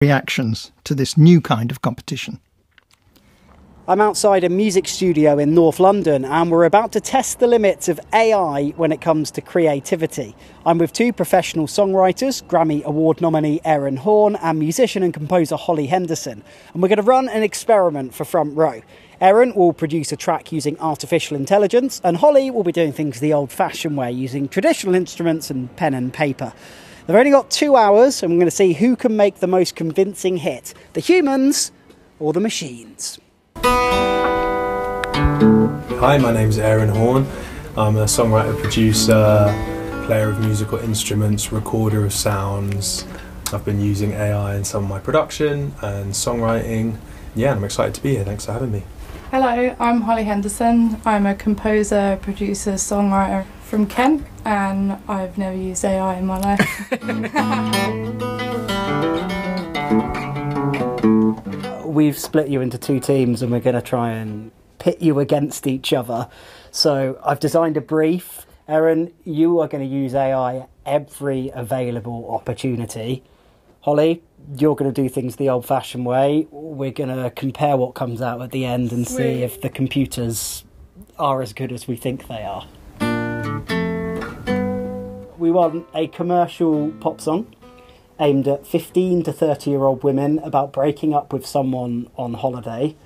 reactions to this new kind of competition. I'm outside a music studio in North London and we're about to test the limits of AI when it comes to creativity. I'm with two professional songwriters, Grammy Award nominee Erin Horn and musician and composer Holly Henderson. And we're going to run an experiment for Front Row. Erin will produce a track using artificial intelligence and Holly will be doing things the old-fashioned way, using traditional instruments and pen and paper. They've only got 2 hours and we're going to see who can make the most convincing hit, the humans or the machines. Hi, my name's Erin Horn. I'm a songwriter, producer, player of musical instruments, recorder of sounds. I've been using AI in some of my production and songwriting. Yeah, I'm excited to be here. Thanks for having me. Hello, I'm Holly Henderson. I'm a composer, producer, songwriter from Kent, and I've never used AI in my life. We've split you into two teams and we're going to try and pit you against each other. So I've designed a brief. Erin, you are going to use AI at every available opportunity. Holly, you're going to do things the old-fashioned way. We're going to compare what comes out at the end and see if the computers are as good as we think they are. We want a commercial pop song aimed at 15 to 30-year-old women about breaking up with someone on holiday.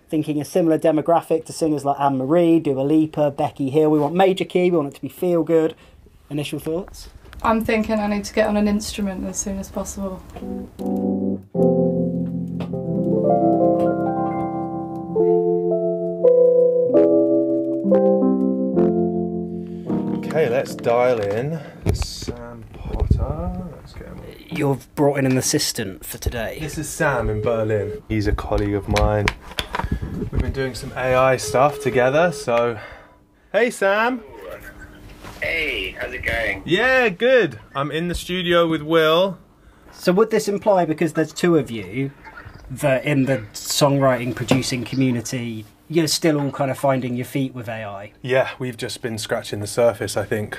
Thinking a similar demographic to singers like Anne-Marie, Dua Lipa, Becky Hill. We want major key, we want it to be feel-good. Initial thoughts? I'm thinking I need to get on an instrument as soon as possible. Okay, let's dial in Sam Potter. Let's get him. You've brought in an assistant for today. This is Sam in Berlin. He's a colleague of mine. We've been doing some AI stuff together, so... Hey, Sam! Hey, how's it going? Yeah, good. I'm in the studio with Will. So would this imply, because there's two of you, that in the songwriting, producing community, you're still all kind of finding your feet with AI? Yeah, we've just been scratching the surface, I think.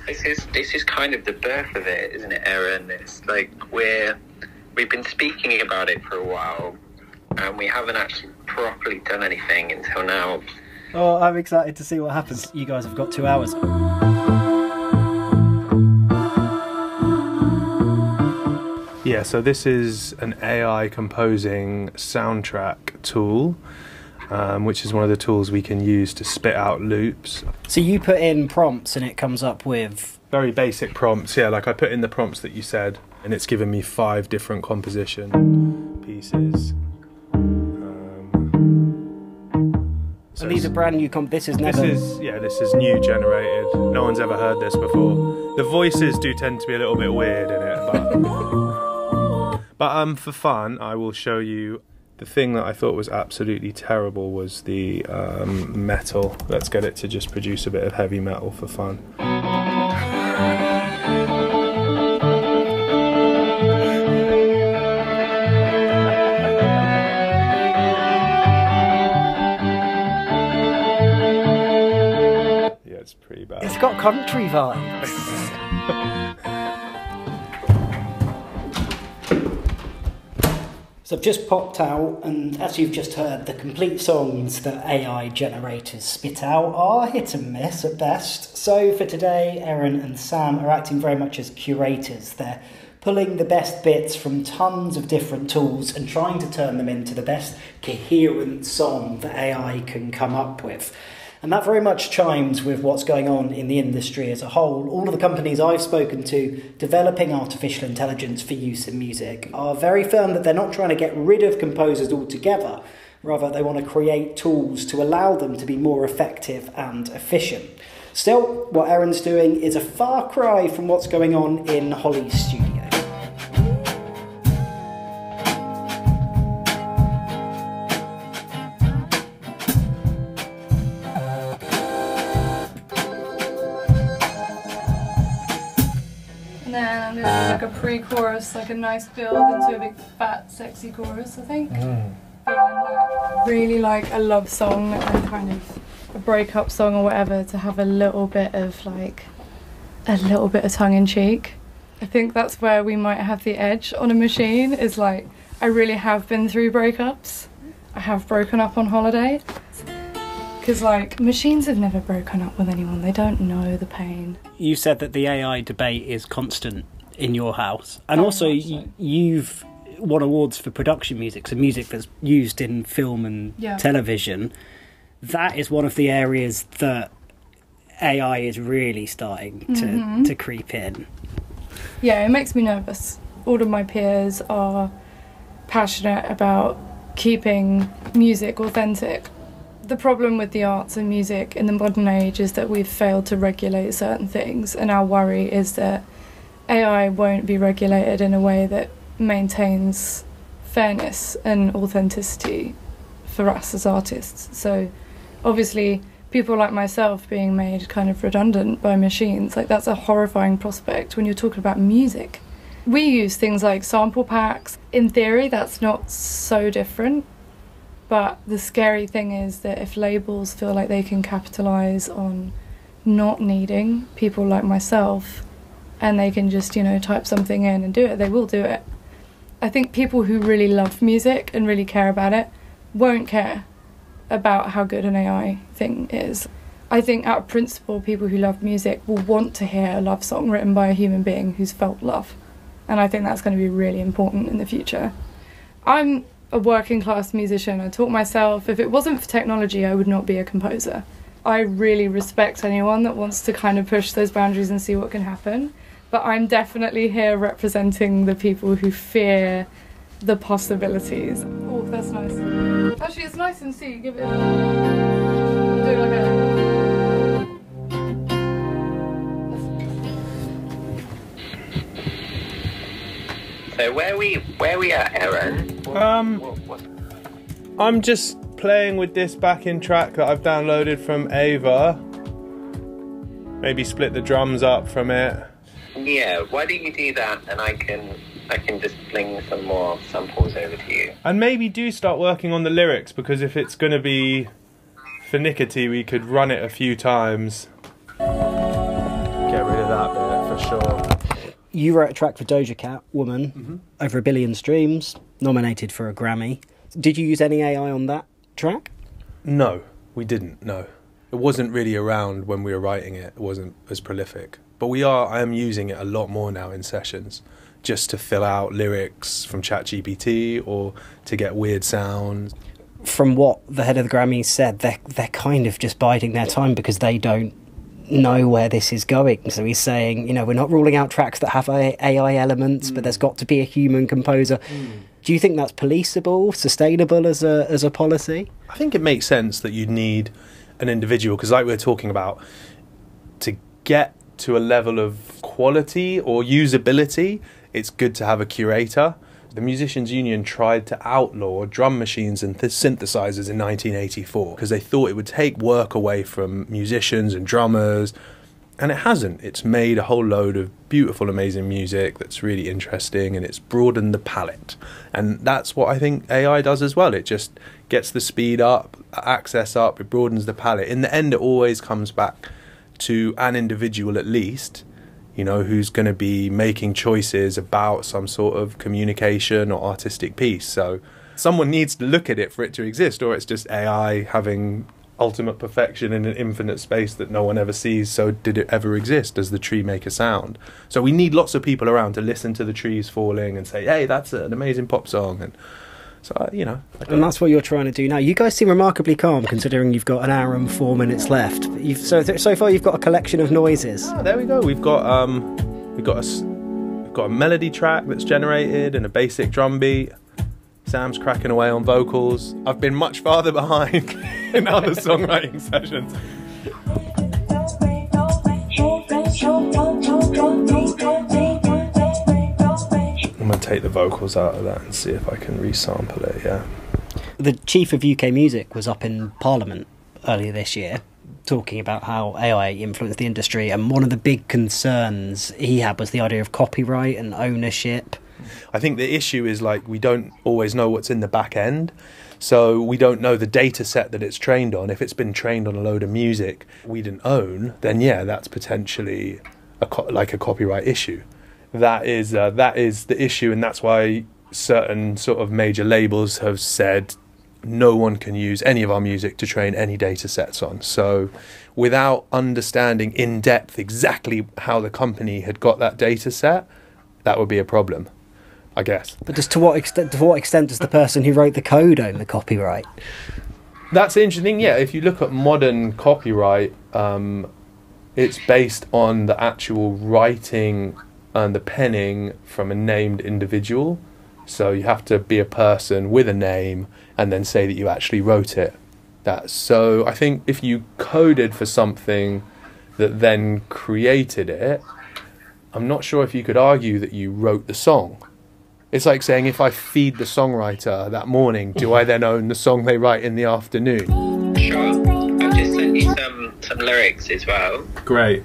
This is kind of the birth of it, isn't it, Erin? It's like we've been speaking about it for a while, and we haven't actually properly done anything until now. Oh, I'm excited to see what happens. You guys have got 2 hours. Yeah, so this is an AI composing soundtrack tool, which is one of the tools we can use to spit out loops. So you put in prompts and it comes up with... Very basic prompts, yeah, like I put in the prompts that you said, and it's given me 5 different composition pieces. So these are brand new this is never... This is new generated. No one's ever heard this before. The voices do tend to be a little bit weird in it, but for fun, I will show you. The thing that I thought was absolutely terrible was the metal. Let's get it to just produce a bit of heavy metal for fun. It's pretty bad. It's got country vibes. So I've just popped out, and as you've just heard, the complete songs that AI generators spit out are hit and miss at best. So for today, Erin and Sam are acting very much as curators. They're pulling the best bits from tons of different tools and trying to turn them into the best coherent song that AI can come up with. And that very much chimes with what's going on in the industry as a whole. All of the companies I've spoken to developing artificial intelligence for use in music are very firm that they're not trying to get rid of composers altogether. Rather, they want to create tools to allow them to be more effective and efficient. Still, what Erin's doing is a far cry from what's going on in Holly's studio. And then I'm going to do like a pre-chorus, like a nice build into a big fat sexy chorus, I think. Feeling that. Really like a love song and kind of a breakup song or whatever, to have a little bit of tongue in cheek. I think that's where we might have the edge on a machine, is like, I really have been through breakups. I have broken up on holiday. Because, like, machines have never broken up with anyone. They don't know the pain. You said that the AI debate is constant in your house. And also, you've won awards for production music, so music that's used in film and television. That is one of the areas that AI is really starting to creep in. Yeah, it makes me nervous. All of my peers are passionate about keeping music authentic. The problem with the arts and music in the modern age is that we've failed to regulate certain things, and our worry is that AI won't be regulated in a way that maintains fairness and authenticity for us as artists. So obviously people like myself being made kind of redundant by machines, like, that's a horrifying prospect when you're talking about music. We use things like sample packs. In theory, that's not so different, but the scary thing is that if labels feel like they can capitalise on not needing people like myself, and they can just, you know, type something in and do it, they will do it. I think people who really love music and really care about it won't care about how good an AI thing is. I think out of principle, people who love music will want to hear a love song written by a human being who's felt love. And I think that's going to be really important in the future. I'm a working class musician. I taught myself, if it wasn't for technology, I would not be a composer. I really respect anyone that wants to kind of push those boundaries and see what can happen. But I'm definitely here representing the people who fear the possibilities. Oh, that's nice. Actually, it's nice and see. Give it. Do like a. So where we at, Aaron? I'm just playing with this backing track that I've downloaded from Ava. Maybe split the drums up from it. Yeah, why don't you do that, and I can just fling some more samples over to you. And maybe do start working on the lyrics, because if it's going to be finickety, we could run it a few times. Get rid of that bit, for sure. You wrote a track for Doja Cat, Woman, over 1 billion streams, nominated for a Grammy. Did you use any AI on that track? No, we didn't, no. It wasn't really around when we were writing it. It wasn't as prolific. But I am using it a lot more now in sessions, just to fill out lyrics from ChatGPT or to get weird sounds. From what the head of the Grammys said, they're kind of just biding their time because they don't know where this is going. So he's saying, you know, we're not ruling out tracks that have AI elements, but there's got to be a human composer. Do you think that's policeable, sustainable as a policy? I think it makes sense that you need an individual, because like we were talking about, to get to a level of quality or usability, it's good to have a curator. The Musicians Union tried to outlaw drum machines and synthesizers in 1984 because they thought it would take work away from musicians and drummers, and it hasn't. It's made a whole load of beautiful, amazing music that's really interesting, and it's broadened the palette. And that's what I think AI does as well. It just gets the speed up, access up, it broadens the palette. In the end, it always comes back to an individual at least, you know, who's going to be making choices about some sort of communication or artistic piece. So someone needs to look at it for it to exist, or it's just AI having ultimate perfection in an infinite space that no one ever sees. So did it ever exist? Does the tree make a sound? So we need lots of people around to listen to the trees falling and say, hey, that's an amazing pop song. And so, you know. And that's what you're trying to do now. You guys seem remarkably calm, considering you've got 1 hour and 4 minutes left. So far, you've got a collection of noises. Oh, there we go. We've got a melody track that's generated and a basic drum beat. Sam's cracking away on vocals. I've been much farther behind in other songwriting sessions. I'm going to take the vocals out of that and see if I can resample it, yeah. The chief of UK Music was up in Parliament earlier this year talking about how AI influenced the industry, and one of the big concerns he had was the idea of copyright and ownership. I think the issue is, like, we don't always know what's in the back end, so we don't know the data set that it's trained on. If it's been trained on a load of music we didn't own, then yeah, that's potentially a copyright issue. that is the issue, and that's why certain sort of major labels have said no one can use any of our music to train any data sets on. So without understanding in depth exactly how the company had got that data set, that would be a problem, I guess. But just to what extent does the person who wrote the code own the copyright? That's interesting. Yeah, if you look at modern copyright, it's based on the actual writing and the penning from a named individual. So you have to be a person with a name and then say that you actually wrote it. So I think if you coded for something that then created it, I'm not sure if you could argue that you wrote the song. It's like saying, if I feed the songwriter that morning, do I then own the song they write in the afternoon? Sure. I've just sent you some lyrics as well. Great.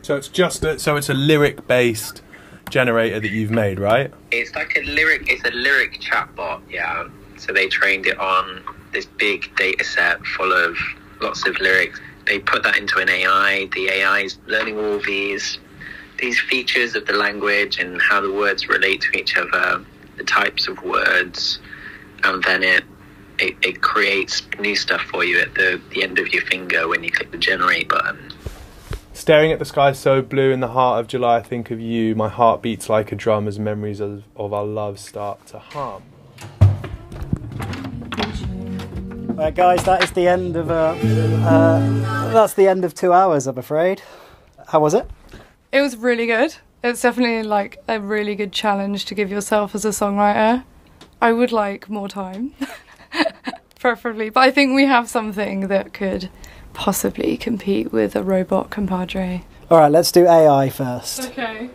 So it's a lyric-based generator that you've made, right? It's like a lyric chatbot, yeah. So they trained it on this big data set full of lots of lyrics. They put that into an AI. The AI is learning all these features of the language and how the words relate to each other, the types of words, and then it creates new stuff for you at the end of your finger when you click the generate button. Staring at the sky so blue in the heart of July, I think of you. My heart beats like a drum as memories of our love start to hum. Right, guys, that is the end of that's the end of 2 hours, I'm afraid. How was it? It was really good. It's definitely like a really good challenge to give yourself as a songwriter. I would like more time, preferably, but I think we have something that could possibly compete with a robot compadre. All right, let's do AI first. Okay.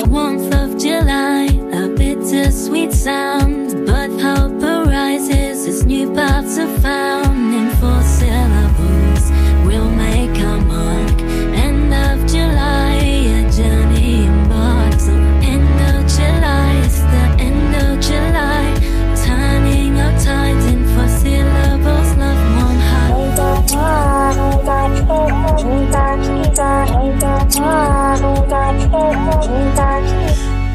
Warmth of July, a bittersweet sound, but hope arises as new paths are found. In 4 syllables, we'll make our mark. End of July, a journey embarks. End of July, it's the end of July. Turning our tides in 4 syllables, love won't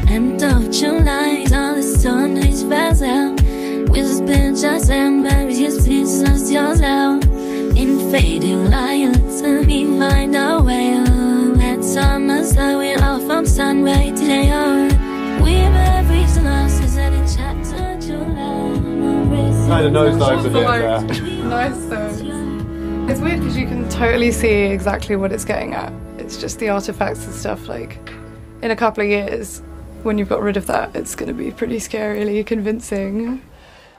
End of July, all the sunlight falls out. We'll spend just and various pieces yourself. In fading light, till we find our way. Let summer's light, we're off from sunray today. We've every synopsis at a chapter July. Kind of nosedives a bit there. Nice though. It's weird because you can totally see exactly what it's getting at. It's just the artifacts and stuff. Like, in a couple of years, when you've got rid of that, it's going to be pretty scarily convincing.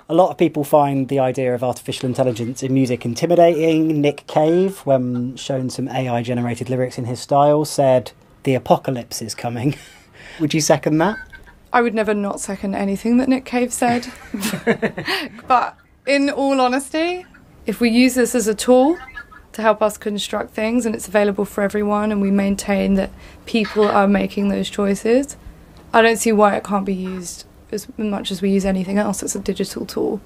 A lot of people find the idea of artificial intelligence in music intimidating. Nick Cave, when shown some AI-generated lyrics in his style, said, "The apocalypse is coming." Would you second that? I would never not second anything that Nick Cave said. But in all honesty, if we use this as a tool to help us construct things and it's available for everyone and we maintain that people are making those choices, I don't see why it can't be used as much as we use anything else. It's a digital tool.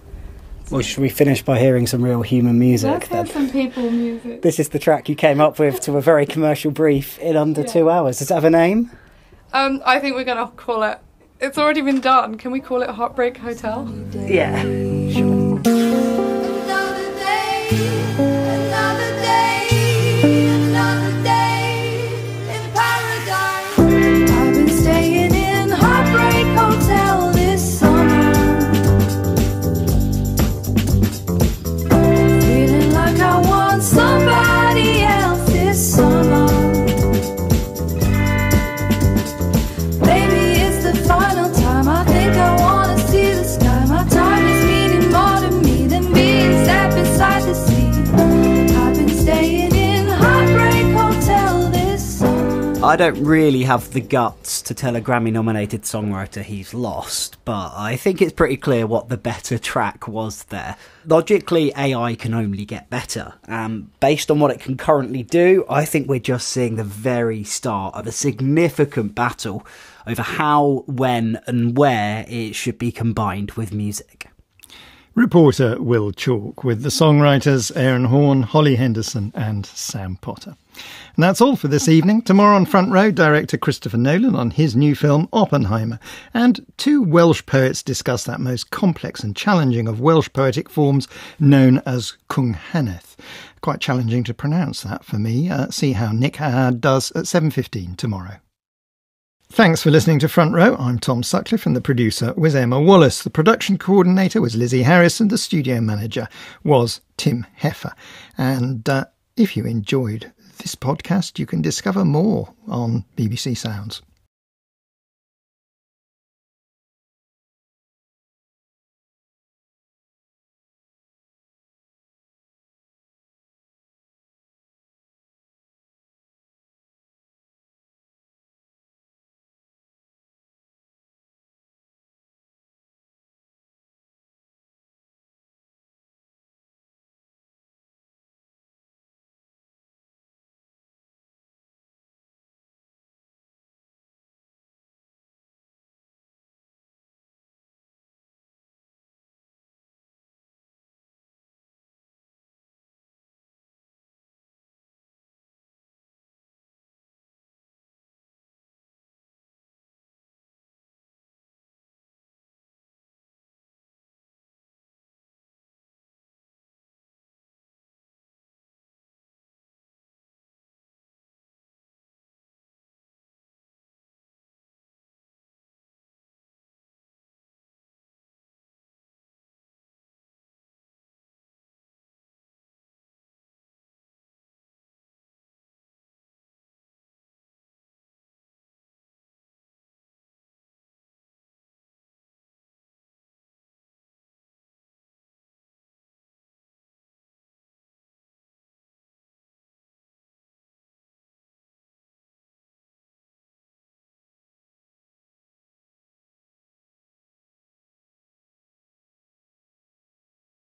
Well, should we finish by hearing some real human music Let's then? have some people music. This is the track you came up with to a very commercial brief in under 2 hours. Does it have a name? I think we're going to call it... It's already been done. Can we call it Heartbreak Hotel? Yeah, sure. Somebody else this summer. Maybe it's the final time. I think I wanna see the sky. My time is meaning more to me than being sat beside the sea. I've been staying in Heartbreak Hotel this summer. I don't really have the guts to tell a Grammy-nominated songwriter he's lost, but I think it's pretty clear what the better track was there. Logically, AI can only get better. Based on what it can currently do, I think we're just seeing the very start of a significant battle over how, when and where it should be combined with music. Reporter Will Chalk with the songwriters Aaron Horn, Holly Henderson and Sam Potter. And that's all for this evening. Tomorrow on Front Row, director Christopher Nolan on his new film Oppenheimer. And two Welsh poets discuss that most complex and challenging of Welsh poetic forms known as cwnghanedd. Quite challenging to pronounce that for me. See how Nick Hahad does at 7:15 tomorrow. Thanks for listening to Front Row. I'm Tom Sutcliffe and the producer was Emma Wallace. The production coordinator was Lizzie Harris and the studio manager was Tim Heffer. And if you enjoyed this podcast, you can discover more on BBC Sounds.